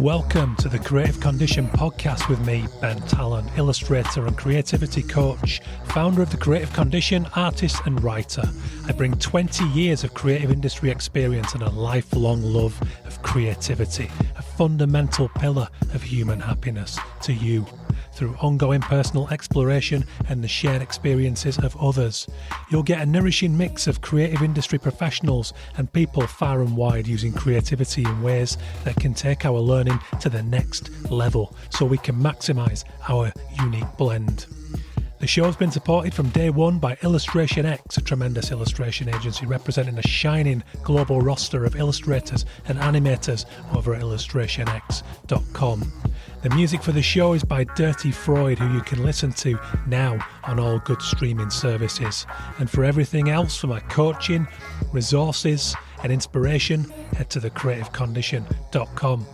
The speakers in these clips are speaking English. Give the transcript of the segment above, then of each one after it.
Welcome to the Creative Condition podcast with me, Ben Talon, illustrator and creativity coach, founder of the Creative Condition, artist and writer. I bring 20 years of creative industry experience and a lifelong love of creativity, a fundamental pillar of human happiness, to you through ongoing personal exploration and the shared experiences of others. You'll get a nourishing mix of creative industry professionals and people far and wide using creativity in ways that can take our learning to the next level so we can maximise our unique blend. The show's been supported from day one by Illustration X, a tremendous illustration agency representing a shining global roster of illustrators and animators over at illustrationx.com. The music for the show is by Dirty Freud, who you can listen to now on all good streaming services. And for everything else, for my coaching, resources and inspiration, head to thecreativecondition.com.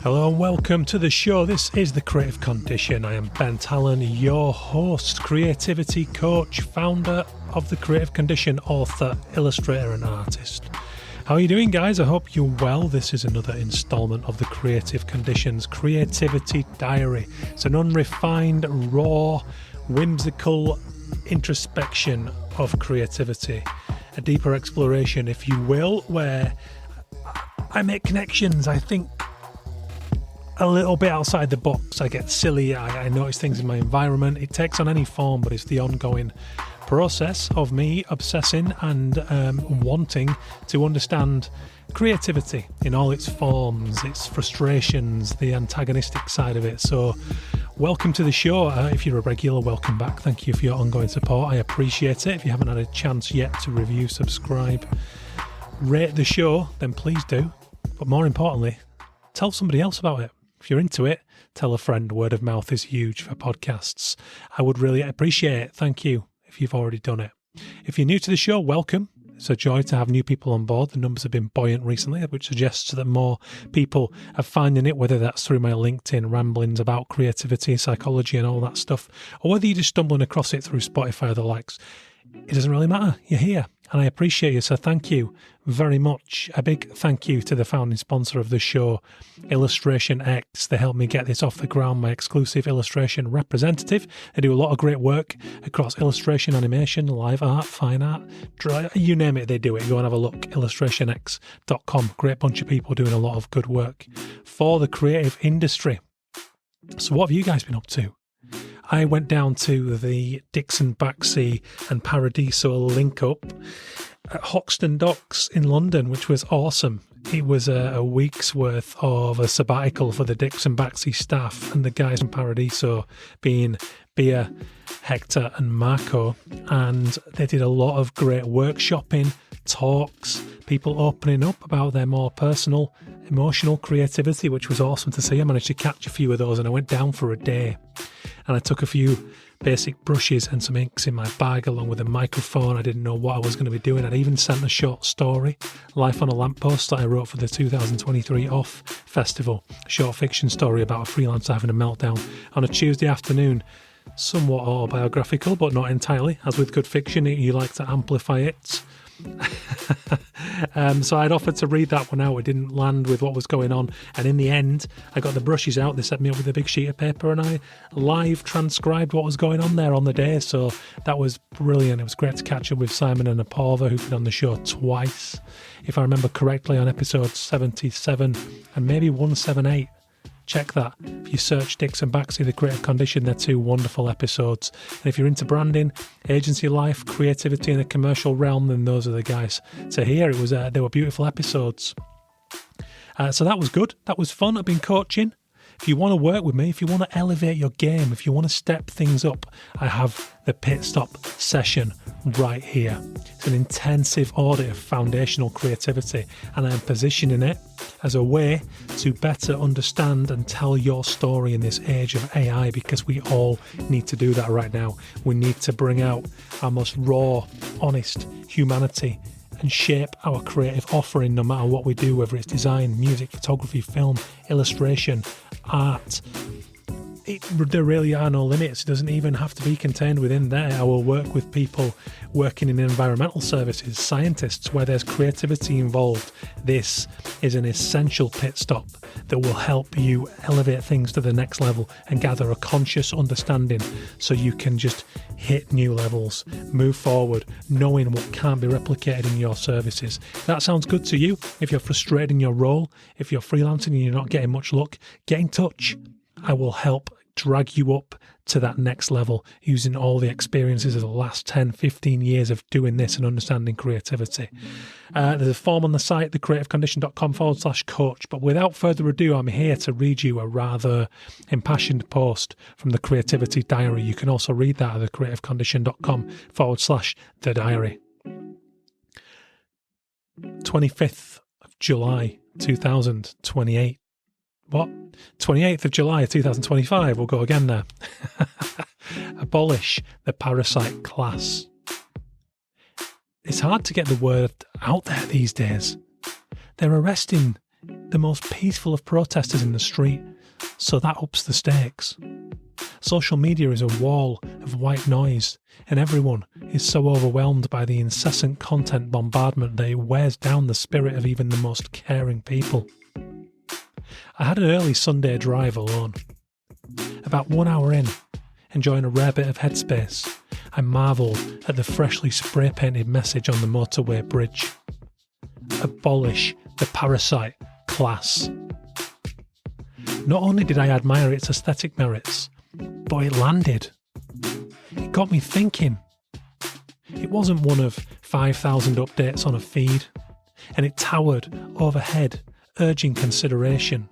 Hello and welcome to the show. This is The Creative Condition. I am Ben Talon, your host, creativity coach, founder of The Creative Condition, author, illustrator and artist. How are you doing, guys? I hope you're well. This is another instalment of the Creative Conditions Creativity Diary. It's an unrefined, raw, whimsical introspection of creativity, a deeper exploration, if you will, where I make connections. I think a little bit outside the box. I get silly. I notice things in my environment. It takes on any form, but it's the ongoing process of me obsessing and wanting to understand creativity in all its forms, its frustrations, the antagonistic side of it. So welcome to the show. If you're a regular, welcome back. Thank you for your ongoing support. I appreciate it. If you haven't had a chance yet to review, subscribe, rate the show, then please do. But more importantly, tell somebody else about it. If you're into it, tell a friend. Word of mouth is huge for podcasts. I would really appreciate it. Thank you if you've already done it. If you're new to the show, welcome. It's a joy to have new people on board. The numbers have been buoyant recently, which suggests that more people are finding it, whether that's through my LinkedIn ramblings about creativity, psychology and all that stuff, or whether you're just stumbling across it through Spotify or the likes. It doesn't really matter. You're here and I appreciate you. So thank you very much. A big thank you to the founding sponsor of the show, Illustration X. They helped me get this off the ground, my exclusive illustration representative. They do a lot of great work across illustration, animation, live art, fine art, you name it, they do it. Go and have a look, illustrationx.com. Great bunch of people doing a lot of good work for the creative industry. So what have you guys been up to? I went down to the Dixon Baxi and Paradiso link up at Hoxton Docks in London, which was awesome. It was a week's worth of a sabbatical for the Dixon Baxi staff and the guys from Paradiso, being Bea, Hector and Marco. And they did a lot of great workshopping, talks, people opening up about their more personal, emotional creativity, which was awesome to see. I managed to catch a few of those and I went down for a day. And I took a few basic brushes and some inks in my bag along with a microphone. I didn't know what I was going to be doing. I'd even sent a short story, Life on a Lamppost, that I wrote for the 2023 OFF Festival, a short fiction story about a freelancer having a meltdown on a Tuesday afternoon. Somewhat autobiographical, but not entirely. As with good fiction, you like to amplify it. So I'd offered to read that one out. It didn't land with what was going on, and in the end I got the brushes out. They set me up with a big sheet of paper and I live transcribed what was going on there on the day. So that was brilliant. It was great to catch up with Simon and Apova, who've been on the show twice, if I remember correctly, on episode 77 and maybe 178. Check that. If you search Dixon Baxi, The Creative Condition, they're two wonderful episodes. And if you're into branding, agency life, creativity in the commercial realm, then those are the guys to hear. It was they were beautiful episodes. So that was good. That was fun. I've been coaching. If you want to work with me, if you want to elevate your game, if you want to step things up, I have the Pit Stop session right here. It's an intensive audit of foundational creativity, and I am positioning it as a way to better understand and tell your story in this age of AI, because we all need to do that right now. We need to bring out our most raw, honest humanity and shape our creative offering no matter what we do, whether it's design, music, photography, film, illustration, art, there really are no limits. It doesn't even have to be contained within there. I will work with people working in environmental services, scientists, where there's creativity involved. This is an essential pit stop that will help you elevate things to the next level and gather a conscious understanding so you can just hit new levels, move forward, knowing what can't be replicated in your services. If that sounds good to you, if you're frustrated in your role, if you're freelancing and you're not getting much luck, get in touch. I will help drag you up to that next level using all the experiences of the last 10, 15 years of doing this and understanding creativity. There's a form on the site, thecreativecondition.com/coach. But without further ado, I'm here to read you a rather impassioned post from the Creativity Diary. You can also read that at thecreativecondition.com/the diary. 25th of July 2028. What? 28th of July 2025. We'll go again there. Abolish the parasite class. It's hard to get the word out there these days. They're arresting the most peaceful of protesters in the street, so that ups the stakes. Social media is a wall of white noise, and everyone is so overwhelmed by the incessant content bombardment that it wears down the spirit of even the most caring people. I had an early Sunday drive alone. About 1 hour in, enjoying a rare bit of headspace, I marvelled at the freshly spray-painted message on the motorway bridge. Abolish the parasite class. Not only did I admire its aesthetic merits, but it landed. It got me thinking. It wasn't one of 5,000 updates on a feed, and it towered overhead, urging consideration.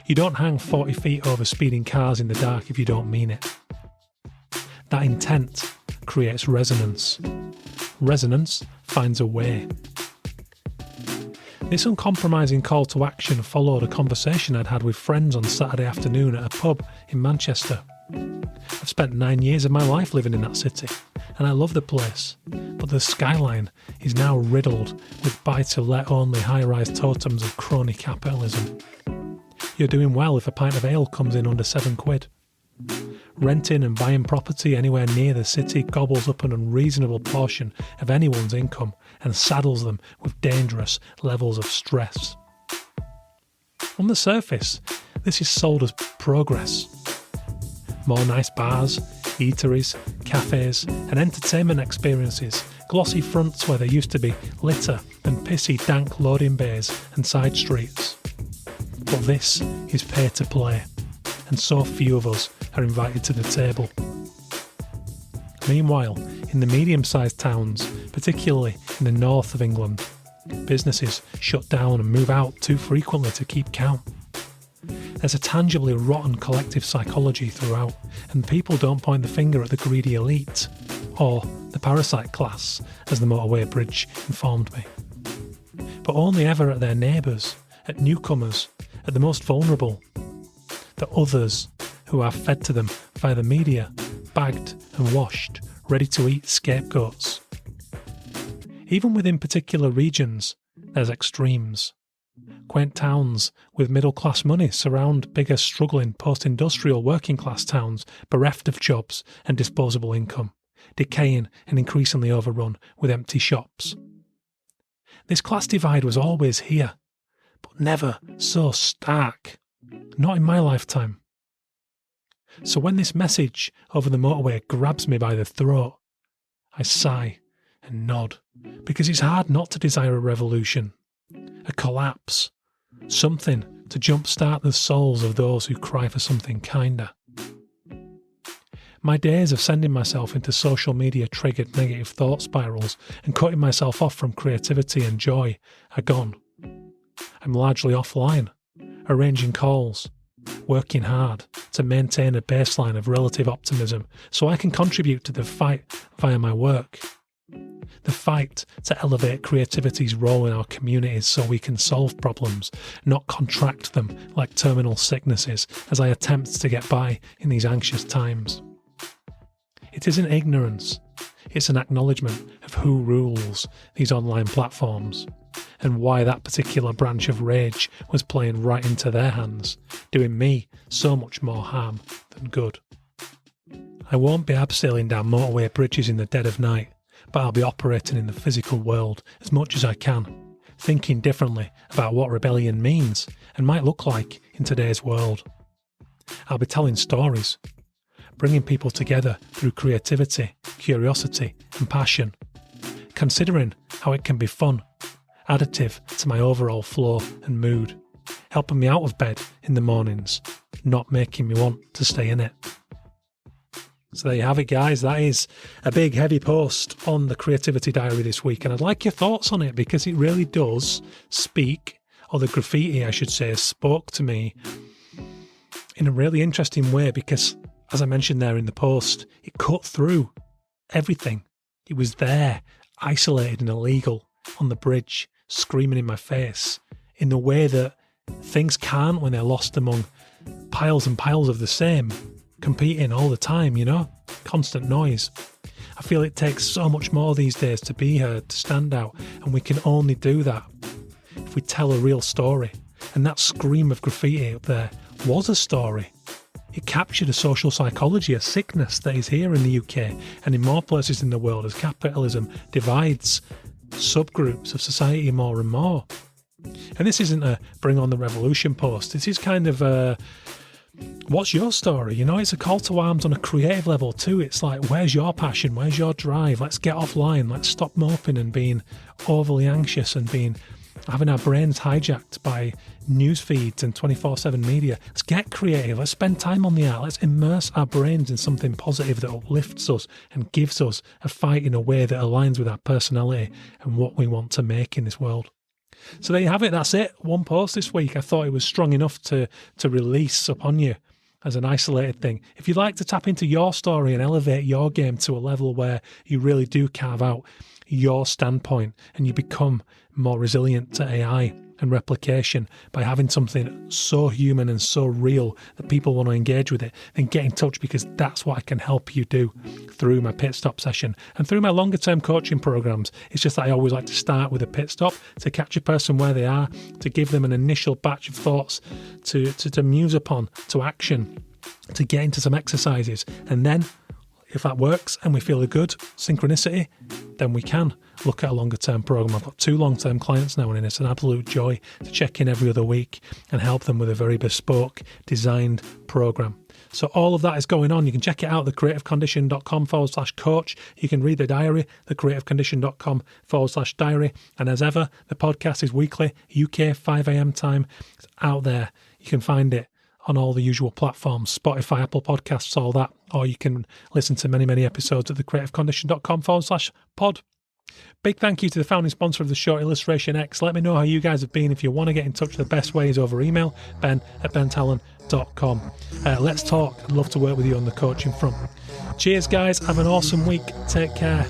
You don't hang 40 feet over speeding cars in the dark if you don't mean it. That intent creates resonance. Resonance finds a way. This uncompromising call to action followed a conversation I'd had with friends on Saturday afternoon at a pub in Manchester. I've spent 9 years of my life living in that city, and I love the place, but the skyline is now riddled with buy-to-let only high-rise totems of crony capitalism. You're doing well if a pint of ale comes in under £7. Renting and buying property anywhere near the city gobbles up an unreasonable portion of anyone's income and saddles them with dangerous levels of stress. On the surface, this is sold as progress. More nice bars, eateries, cafes and entertainment experiences, glossy fronts where there used to be litter and pissy dank loading bays and side streets. But this is pay to play, and so few of us are invited to the table. Meanwhile, in the medium-sized towns, particularly in the north of England, businesses shut down and move out too frequently to keep count. There's a tangibly rotten collective psychology throughout, and people don't point the finger at the greedy elite, or the parasite class, as the motorway bridge informed me, but only ever at their neighbours, at newcomers, at the most vulnerable, the others who are fed to them via the media, bagged and washed, ready to eat scapegoats. Even within particular regions, there's extremes. Quaint towns with middle-class money surround bigger struggling post-industrial working-class towns bereft of jobs and disposable income, decaying and increasingly overrun with empty shops. This class divide was always here, but never so stark. Not in my lifetime. So when this message over the motorway grabs me by the throat, I sigh and nod, because it's hard not to desire a revolution, a collapse, something to jumpstart the souls of those who cry for something kinder. My days of sending myself into social media triggered negative thought spirals and cutting myself off from creativity and joy are gone. I'm largely offline, arranging calls, working hard to maintain a baseline of relative optimism so I can contribute to the fight via my work. The fight to elevate creativity's role in our communities so we can solve problems, not contract them like terminal sicknesses as I attempt to get by in these anxious times. It isn't ignorance, It's an acknowledgement of who rules these online platforms and why that particular branch of rage was playing right into their hands, doing me so much more harm than good. I won't be abseiling down motorway bridges in the dead of night, but I'll be operating in the physical world as much as I can, thinking differently about what rebellion means and might look like in today's world. I'll be telling stories, bringing people together through creativity, curiosity and passion, considering how it can be fun, additive to my overall flow and mood, helping me out of bed in the mornings, not making me want to stay in it. So there you have it, guys. That is a big, heavy post on the Creativity Diary this week, and I'd like your thoughts on it because it really does speak, or the graffiti, I should say, spoke to me in a really interesting way because, as I mentioned there in the post, it cut through everything. It was there, isolated and illegal, on the bridge, screaming in my face, in the way that things can't when they're lost among piles and piles of the same, competing all the time, constant noise. I feel it takes so much more these days to be heard, to stand out, and we can only do that if we tell a real story. And that scream of graffiti up there was a story. It captured a social psychology, a sickness that is here in the UK and in more places in the world as capitalism divides subgroups of society more and more. And this isn't a bring on the revolution post. This is kind of a what's your story? It's a call to arms on a creative level too. It's like, where's your passion? Where's your drive? Let's get offline. Let's stop moping and being overly anxious and having our brains hijacked by news feeds and 24/7 media. Let's get creative. Let's spend time on the art. Let's immerse our brains in something positive that uplifts us and gives us a fight in a way that aligns with our personality and what we want to make in this world. So there you have it. That's it. One post this week. I thought it was strong enough to release upon you as an isolated thing. If you'd like to tap into your story and elevate your game to a level where you really do carve out your standpoint and you become more resilient to AI and replication by having something so human and so real that people want to engage with it, then get in touch, because that's what I can help you do through my pit stop session and through my longer term coaching programs. It's just that I always like to start with a pit stop to catch a person where they are, to give them an initial batch of thoughts to muse upon, to action, to get into some exercises, and then if that works and we feel a good synchronicity, then we can look at a longer term program. I've got 2 long-term clients now, and it's an absolute joy to check in every other week and help them with a very bespoke designed program. So all of that is going on. You can check it out, thecreativecondition.com/coach. You can read the diary, thecreativecondition.com/diary. And as ever, the podcast is weekly, UK 5 a.m. time. It's out there. You can find it on all the usual platforms, Spotify, Apple Podcasts, all that. Or you can listen to many, many episodes at thecreativecondition.com/pod. Big thank you to the founding sponsor of the show, Illustration X. Let me know how you guys have been. If you want to get in touch, the best way is over email, ben@bentalon.com. Let's talk. I'd love to work with you on the coaching front. Cheers, guys. Have an awesome week. Take care.